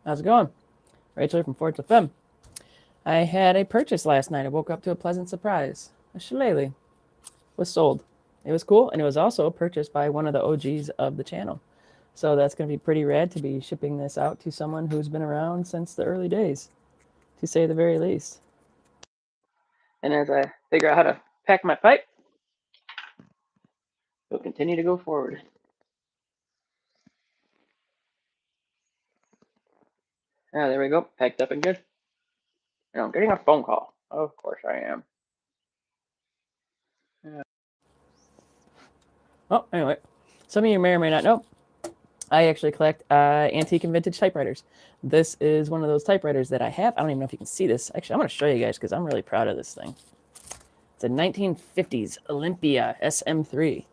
How's it going? Rachel from Fort Femme. I had a purchase last night. I woke up to a pleasant surprise. A shillelagh was sold. It was cool, and it was also purchased by one of the OGs of the channel. So that's going to be pretty rad to be shipping this out to someone who's been around since the early days, to say the very least. And as I figure out how to pack my pipe, we'll continue to go forward. Ah, there we go. Packed up and good. And I'm getting a phone call. Of course I am. Oh, anyway. Some of you may or may not know, I actually collect antique and vintage typewriters. This is one of those typewriters that I have. I don't even know if you can see this. Actually, I'm going to show you guys because I'm really proud of this thing. It's a 1950s Olympia SM3,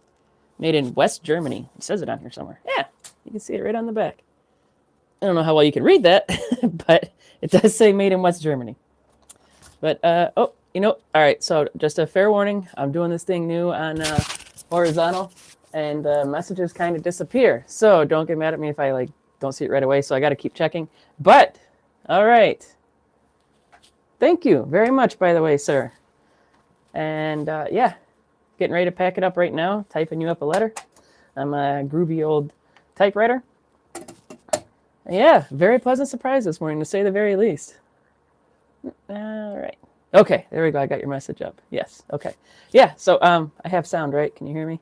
made in West Germany. It says it on here somewhere. Yeah, you can see it right on the back. I don't know how well you can read that, but it does say made in West Germany. But, oh, all right, so just a fair warning. I'm doing this thing new on horizontal, and messages kind of disappear. So don't get mad at me if I don't see it right away. So I got to keep checking. But, all right. Thank you very much, by the way, sir. And yeah, getting ready to pack it up right now, typing you up a letter. I'm a groovy old typewriter. Yeah, very pleasant surprise this morning, to say the very least. All right. Okay, there we go. I got your message up. Yes. Okay. Yeah. So I have sound, right? Can you hear me?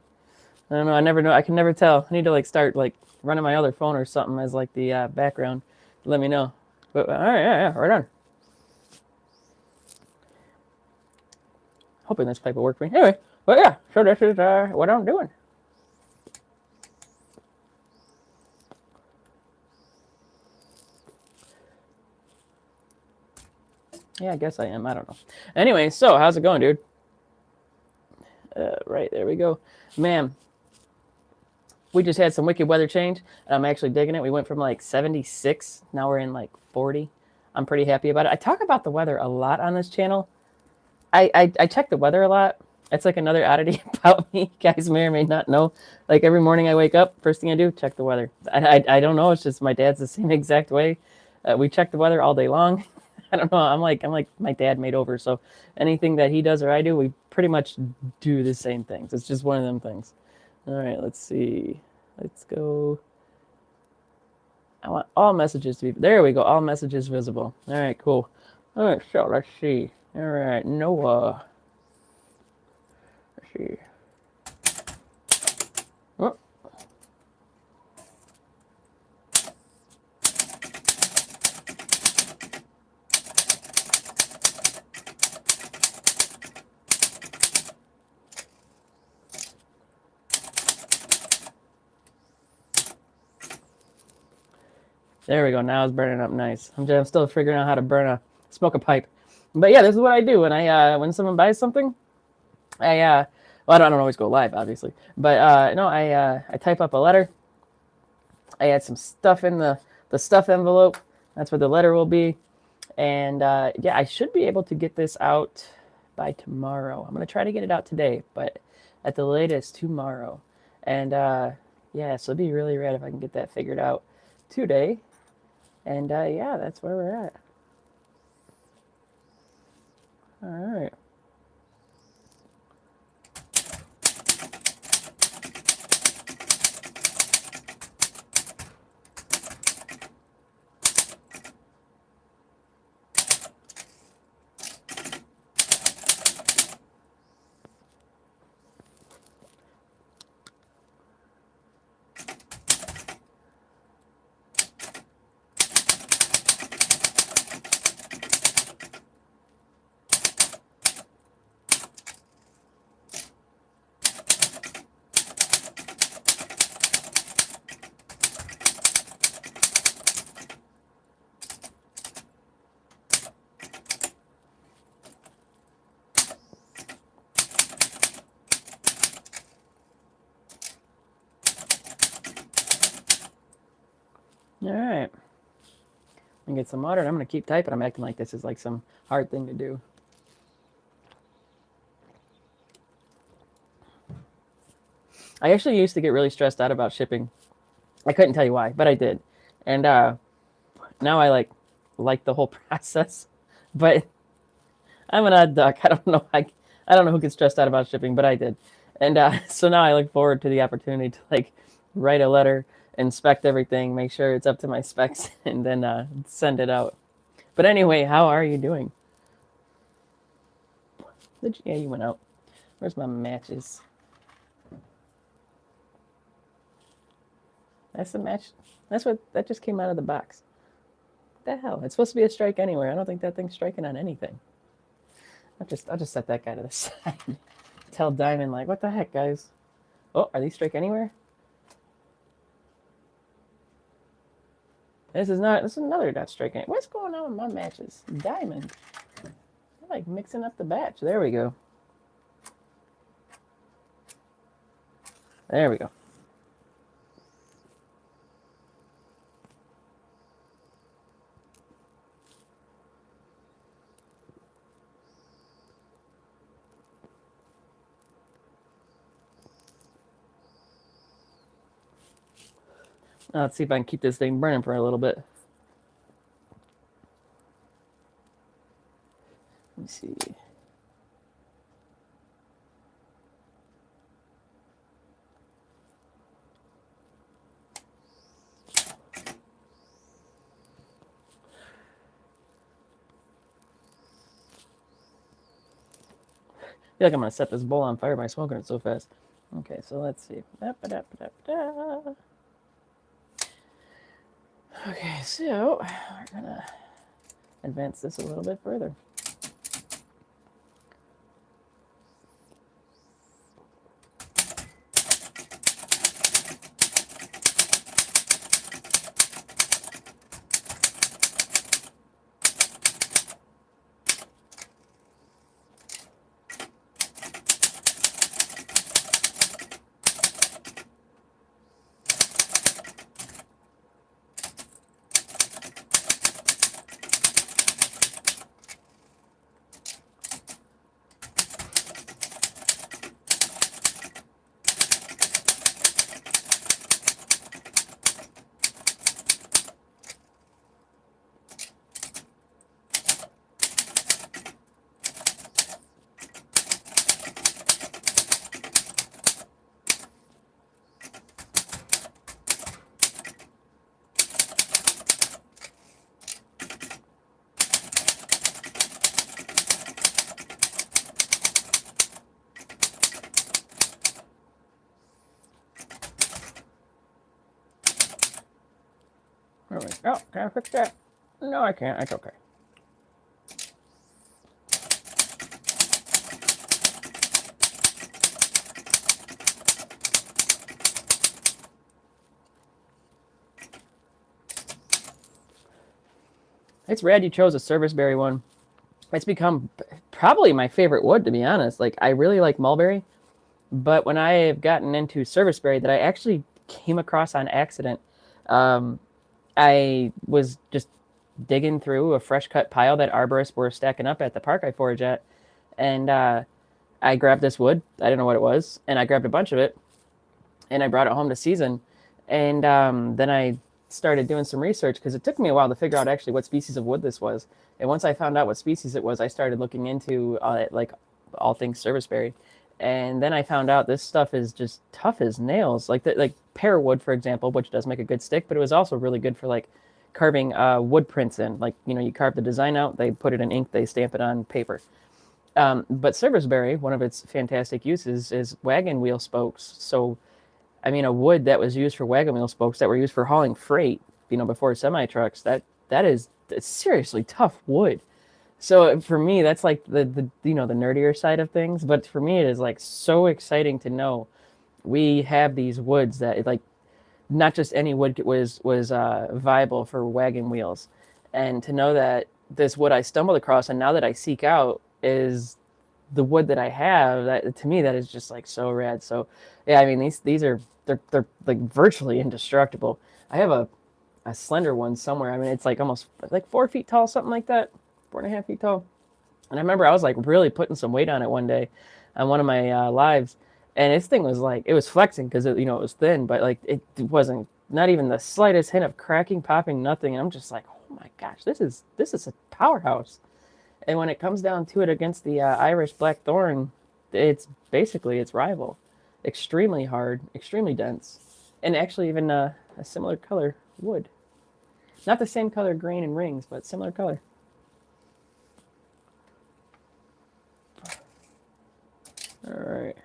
I don't know. I never know. I can never tell. I need to start running my other phone or something as the background to let me know. But all right, yeah, right on. Hoping this pipe will work for me. Anyway, but yeah. So this is what I'm doing. Yeah, I guess I am. I don't know. Anyway, so how's it going, dude? Right, there we go. Man, we just had some wicked weather change, and I'm actually digging it. We went from 76, now we're in 40. I'm pretty happy about it. I talk about the weather a lot on this channel. I check the weather a lot. It's another oddity about me. You guys may or may not know. Every morning I wake up, first thing I do, check the weather. I don't know. It's just my dad's the same exact way. We check the weather all day long. I don't know. I'm like my dad made over. So anything that he does or I do, we pretty much do the same things. It's just one of them things. All right, let's see. Let's go. I want all messages to be, there we go. All messages visible. All right, cool. All right, so let's see. All right, Noah. Let's see. Oh. There we go. Now it's burning up nice. I'm still figuring out how to smoke a pipe. But yeah, this is what I do when when someone buys something. Well, I don't always go live, obviously, but no, I type up a letter. I add some stuff in the stuff envelope. That's where the letter will be, and yeah, I should be able to get this out by tomorrow. I'm gonna try to get it out today, but at the latest tomorrow. And yeah, so it'd be really rad if I can get that figured out today. And yeah, that's where we're at. All right. All right. And get some water, and I'm going to keep typing. I'm acting like this is some hard thing to do. I actually used to get really stressed out about shipping. I couldn't tell you why, but I did. And Now I like the whole process, but I'm an odd duck. I don't know. I don't know who gets stressed out about shipping, but I did. And so now I look forward to the opportunity to like write a letter, inspect everything, make sure it's up to my specs, and then send it out. But anyway, how are you doing? Yeah, you went out. Where's my matches? That's the match. That just came out of the box. What the hell? It's supposed to be a strike anywhere. I don't think that thing's striking on anything. I'll just set that guy to the side. Tell Diamond like, what the heck, guys? Oh, are these strike anywhere? This is another not striking. What's going on with my matches? Diamond. I'm like mixing up the batch. There we go. There we go. Now let's see if I can keep this thing burning for a little bit. Let me see. I feel like I'm going to set this bowl on fire by smoking it so fast. Okay, so let's see. Okay, so we're going to advance this a little bit further. Oh, can I fix that? No, I can't. It's okay. It's rad you chose a serviceberry one. It's become probably my favorite wood, to be honest. Like, I really like mulberry, but when I have gotten into serviceberry that I actually came across on accident, I was just digging through a fresh cut pile that arborists were stacking up at the park I forage at, and I grabbed this wood. I didn't know what it was, and I grabbed a bunch of it, and I brought it home to season, and then I started doing some research because it took me a while to figure out actually what species of wood this was. And once I found out what species it was, I started looking into like all things serviceberry, and then I found out this stuff is just tough as nails. Like pear wood, for example, which does make a good stick, but it was also really good for like carving wood prints in. Like, you know, you carve the design out, they put it in ink, they stamp it on paper. But serviceberry, one of its fantastic uses is wagon wheel spokes. So, I mean, a wood that was used for wagon wheel spokes that were used for hauling freight, you know, before semi trucks, that is seriously tough wood. So for me, that's like the you know, the nerdier side of things. But for me, it is like so exciting to know we have these woods that like not just any wood was viable for wagon wheels, and to know that this wood I stumbled across and now that I seek out is the wood that I have, that to me that is just like so rad. So yeah, I mean these are they're like virtually indestructible. I have a slender one somewhere. I mean it's like almost like 4 feet tall, something like that, 4.5 feet tall. And I remember I was like really putting some weight on it one day on one of my lives, and this thing was like, it was flexing because it, you know, it was thin, but like it wasn't, not even the slightest hint of cracking, popping, nothing. And I'm just like, oh my gosh, this is a powerhouse. And when it comes down to it against the Irish Blackthorn, it's basically its rival. Extremely hard, extremely dense, and actually even a similar color wood. Not the same color grain and rings, but similar color. All right.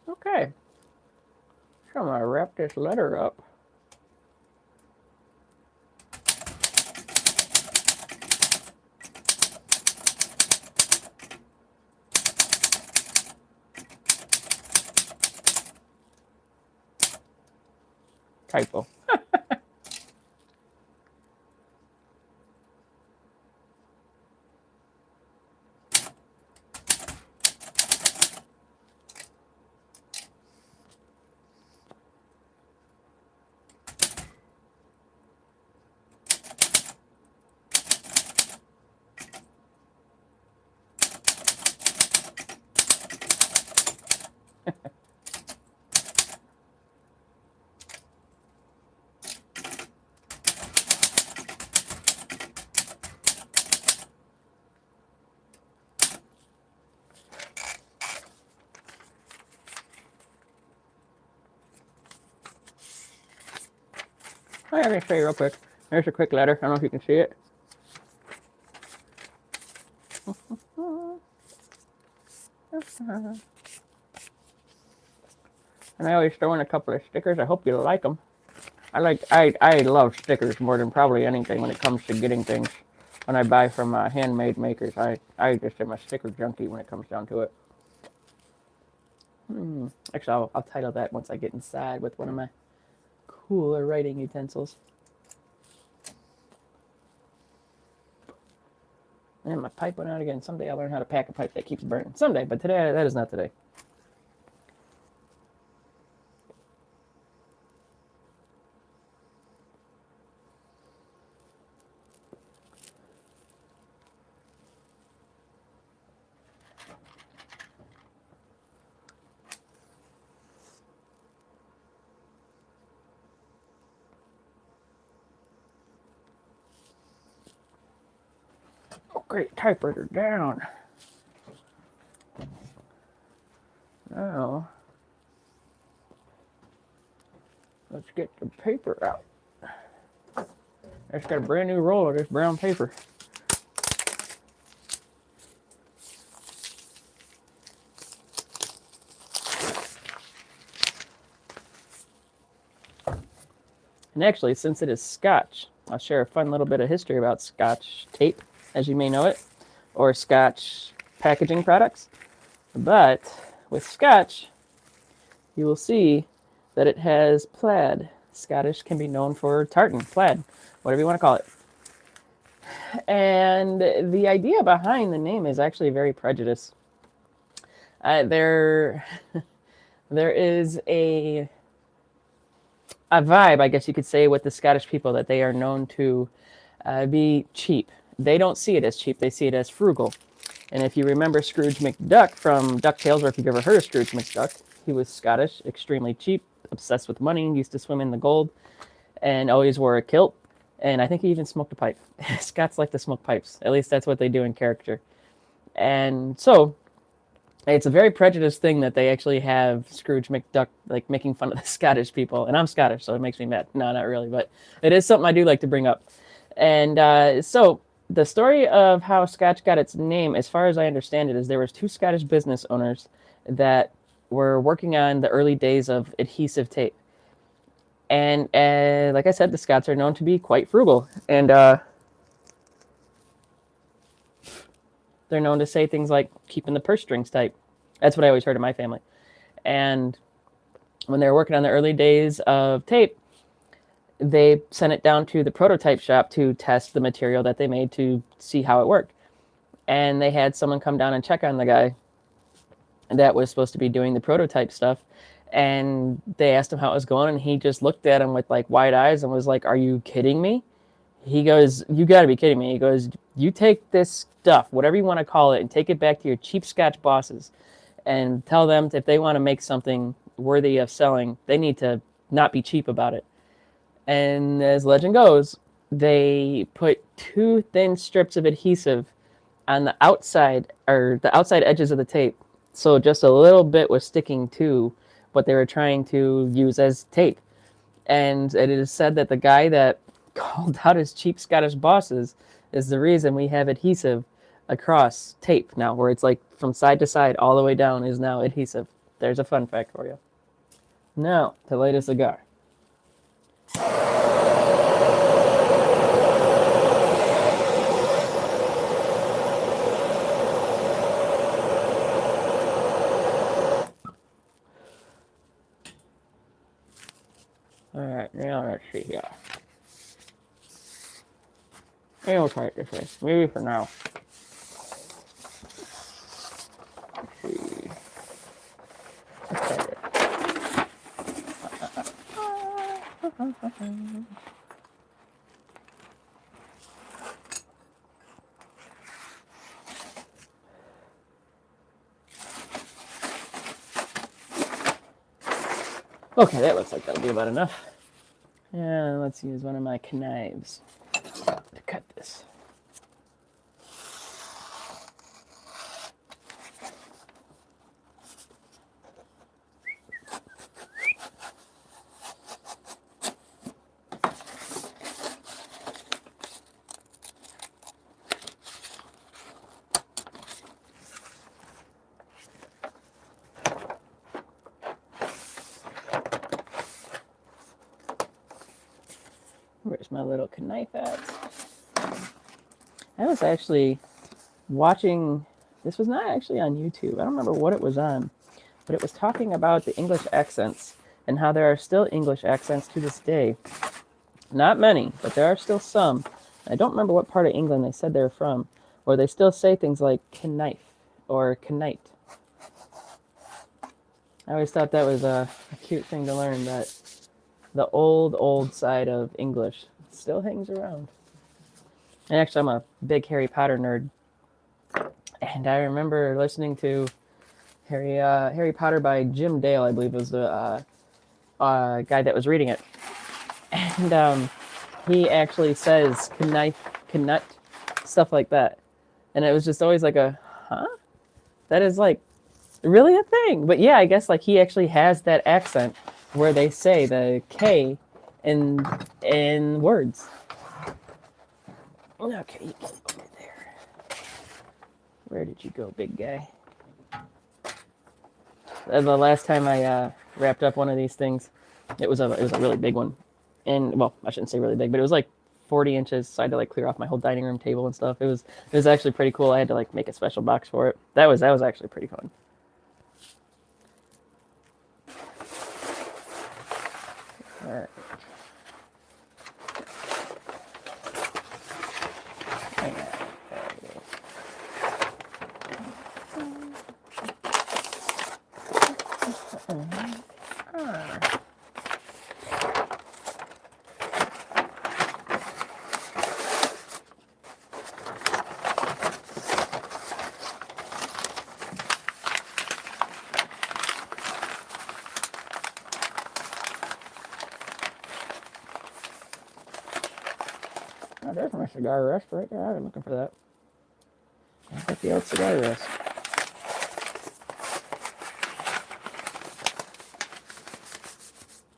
Okay. So I'm going to wrap this letter up. Typo. I'm going to show you real quick. There's a quick letter. I don't know if you can see it. And I always throw in a couple of stickers. I hope you like them. I love stickers more than probably anything when it comes to getting things. When I buy from handmade makers, I just am a sticker junkie when it comes down to it. Actually, I'll title that once I get inside with one of my cooler writing utensils. And my pipe went out again. Someday I'll learn how to pack a pipe that keeps burning. Someday, but today, that is not today. Oh, great, typewriter down. Now, let's get the paper out. I just got a brand new roll of this brown paper. And actually, since it is Scotch, I'll share a fun little bit of history about Scotch tape, as you may know it, or Scotch packaging products. But with Scotch, you will see that it has plaid. Scottish can be known for tartan, plaid, whatever you want to call it. And the idea behind the name is actually very prejudiced. There is a vibe, I guess you could say, with the Scottish people that they are known to be cheap. They don't see it as cheap, they see it as frugal. And if you remember Scrooge McDuck from DuckTales, or if you've ever heard of Scrooge McDuck, he was Scottish, extremely cheap, obsessed with money, used to swim in the gold, and always wore a kilt. And I think he even smoked a pipe. Scots like to smoke pipes. At least that's what they do in character. And so it's a very prejudiced thing that they actually have Scrooge McDuck like making fun of the Scottish people. And I'm Scottish, so it makes me mad. No, not really, but it is something I do like to bring up. And so the story of how Scotch got its name, as far as I understand it, is there was two Scottish business owners that were working on the early days of adhesive tape. And like I said, the Scots are known to be quite frugal. And they're known to say things like keeping the purse strings tight. That's what I always heard in my family. And when they were working on the early days of tape, they sent it down to the prototype shop to test the material that they made to see how it worked. And they had someone come down and check on the guy that was supposed to be doing the prototype stuff. And they asked him how it was going, and he just looked at him with like wide eyes and was like, "Are you kidding me?" He goes, "You got to be kidding me." He goes, "You take this stuff, whatever you want to call it, and take it back to your cheap Scotch bosses and tell them if they want to make something worthy of selling, they need to not be cheap about it. And as legend goes, they put 2 thin strips of adhesive on the outside or the outside edges of the tape. So just a little bit was sticking to what they were trying to use as tape. And it is said that the guy that called out his cheap Scottish bosses is the reason we have adhesive across tape now, where it's like from side to side all the way down is now adhesive. There's a fun fact for you. Now, to light a cigar. Alright, now let's see here. Maybe we'll try it this way. Maybe for now. Let's see. Let's try it. Okay, that looks like that'll be about enough. And let's use one of my knives to cut this. Where's my little knife at? I was actually watching, this was not actually on YouTube. I don't remember what it was on, but it was talking about the English accents and how there are still English accents to this day. Not many, but there are still some. I don't remember what part of England they said they're from, where they still say things like knife or knight. I always thought that was a cute thing to learn, that the old side of English still hangs around. And actually, I'm a big Harry Potter nerd. And I remember listening to Harry Potter by Jim Dale, I believe was the guy that was reading it. And he actually says knife, knut, stuff like that. And it was just always like a, huh? That is like really a thing. But yeah, I guess like he actually has that accent where they say the K in words. Okay, you get over there. Where did you go, big guy? The last time I wrapped up one of these things, it was a really big one, and well, I shouldn't say really big, but it was like 40 inches. So I had to like clear off my whole dining room table and stuff. It was actually pretty cool. I had to like make a special box for it. That was actually pretty fun. All right. Oh, there's my cigar rest right there. I've been looking for that. I've got the old cigar rest.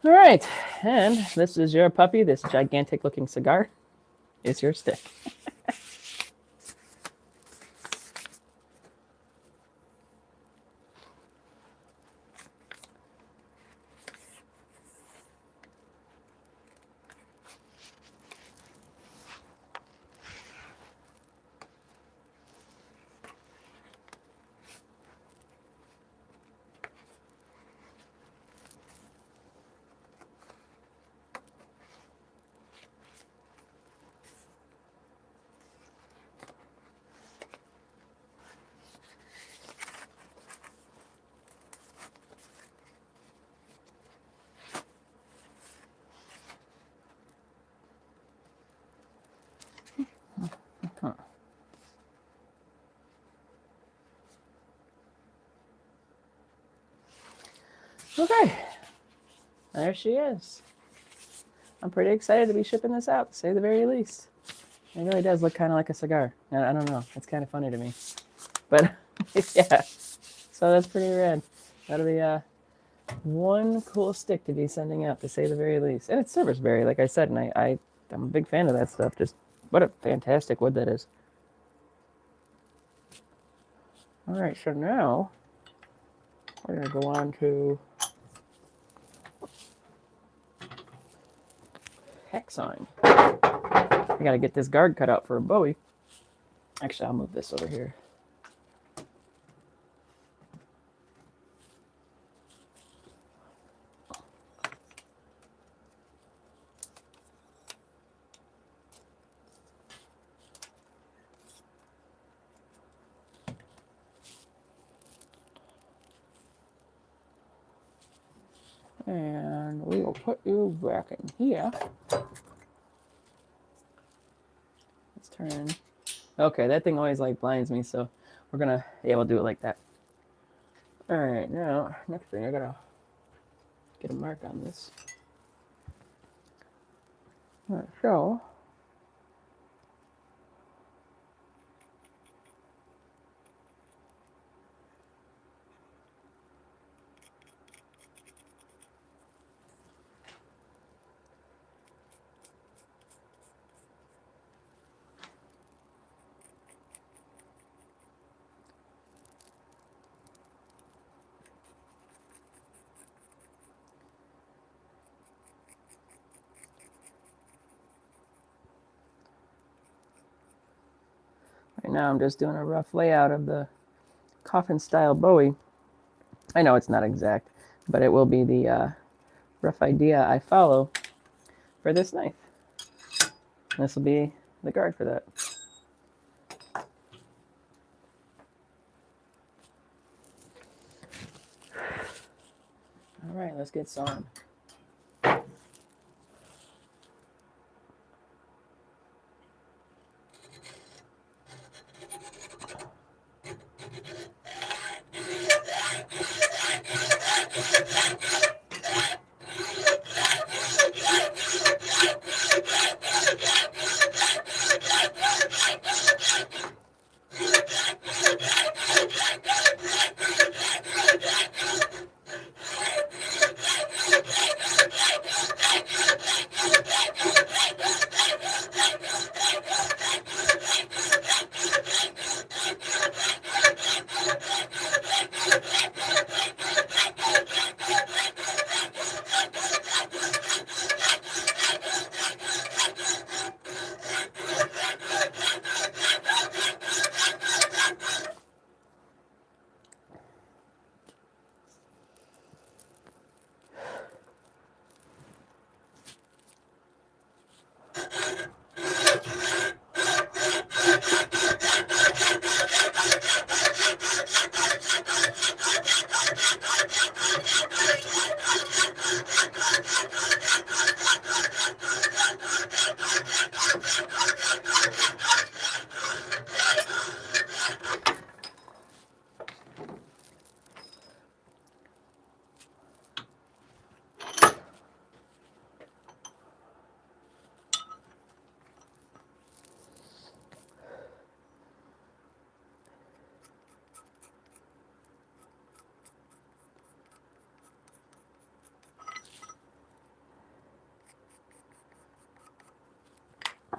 All right, and this is your puppy. This gigantic looking cigar is your stick. okay. There she is. I'm pretty excited to be shipping this out, to say the very least. It really does look kind of like a cigar. I don't know. It's kind of funny to me. But, yeah. So that's pretty rad. That'll be one cool stick to be sending out, to say the very least. And it's service berry, like I said, and I'm a big fan of that stuff. Just what a fantastic wood that is. All right, so now we're going to go on to hacksawing. I got to get this guard cut out for a Bowie. Actually, I'll move this over here. And we will put you back in here. Let's turn. Okay, that thing always like blinds me, so we're gonna, yeah, we'll do it like that. All right, now, next thing, I gotta get a mark on this. All right, so right now I'm just doing a rough layout of the coffin style Bowie. I know it's not exact, but it will be the rough idea I follow for this knife. This will be the guard for that. All right, let's get sawing.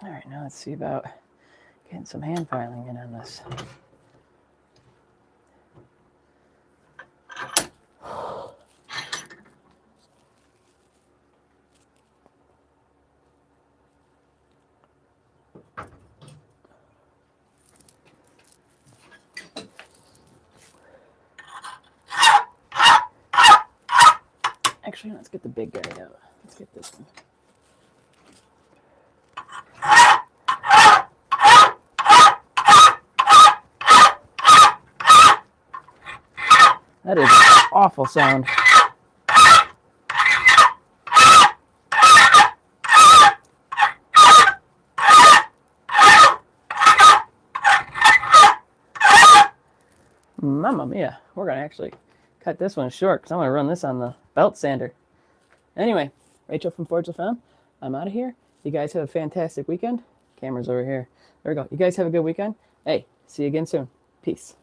All right, now let's see about getting some hand filing in on this. Actually, let's get the big guy out. Let's get this one. That is an awful sound. Mamma mia. We're going to actually cut this one short because I'm going to run this on the belt sander. Anyway, Rachel from Forge Femme, I'm out of here. You guys have a fantastic weekend. Camera's over here. There we go. You guys have a good weekend. Hey, see you again soon. Peace.